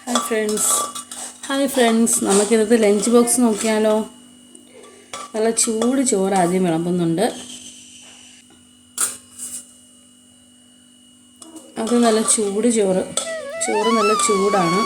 Hi friends, നമുക്കിന്നത്തെ lunch box നോക്കിയാലോ. നല്ല ചൂട് ചോറ് ആദ്യം വിളമ്പുന്നുണ്ട്. അത് നല്ല ചൂട് ചോറ് നല്ല ചൂടാണ്.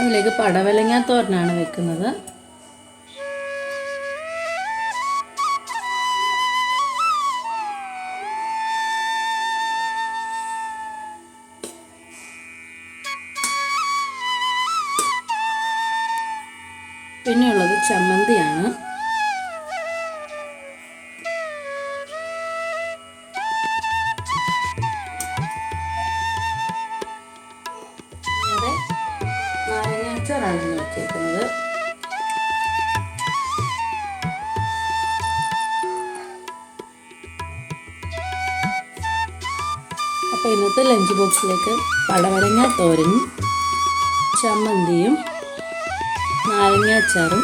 അതിലേക്ക് പടവലങ്ങ തോരനാണ് വെക്കുന്നത്. പിന്നെയുള്ളത് ചമ്മന്തിയാണ്. നാരങ്ങാച്ചാറാണ് വെച്ചേക്കുന്നത്. അപ്പോൾ ഇന്നത്തെ ലഞ്ച് ബോക്സിലേക്ക് പടവലങ്ങ തോരനും ചമ്മന്തിയും നാരങ്ങാച്ചാറും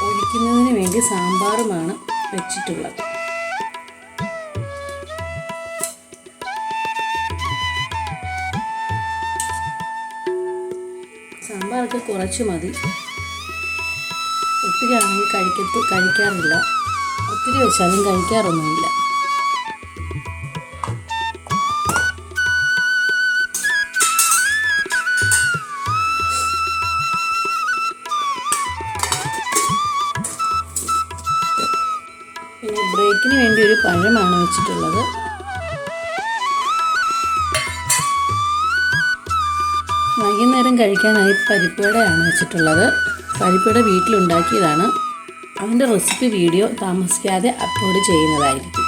ഒഴിക്കുന്നതിന് വേണ്ടി സാമ്പാറുമാണ് വെച്ചിട്ടുള്ളത്. സാമ്പാറൊക്കെ കുറച്ച് മതി. ഒത്തിരി ആണെങ്കിൽ കഴിക്കാറില്ല. ഒത്തിരി വെച്ചാലും കഴിക്കാറൊന്നുമില്ല. പിന്നെ ബ്രേക്കിന് വേണ്ടി ഒരു പഴമാണ് വെച്ചിട്ടുള്ളത്. വൈകുന്നേരം കഴിക്കാനായി പരിപ്പുവടയാണ് വെച്ചിട്ടുള്ളത്. പരിപ്പുവട വീട്ടിലുണ്ടാക്കിയതാണ്. അതിൻ്റെ റെസിപ്പി വീഡിയോ താമസിക്കാതെ അപ്ലോഡ് ചെയ്യുന്നതായിരിക്കും.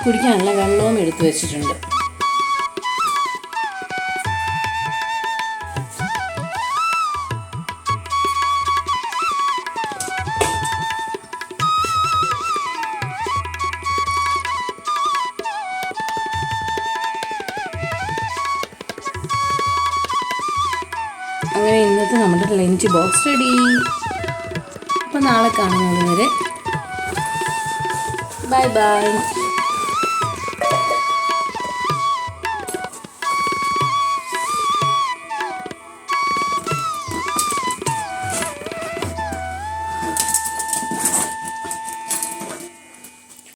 കുടിക്കാനുള്ള വെള്ളവും എടുത്തു വെച്ചിട്ടുണ്ട്. അങ്ങനെ ഇന്നത്തെ നമ്മുടെ ലഞ്ച് ബോക്സ് റെഡി. അപ്പോൾ നാളെ കാണുന്നത് വരെ ബൈ ബൈ.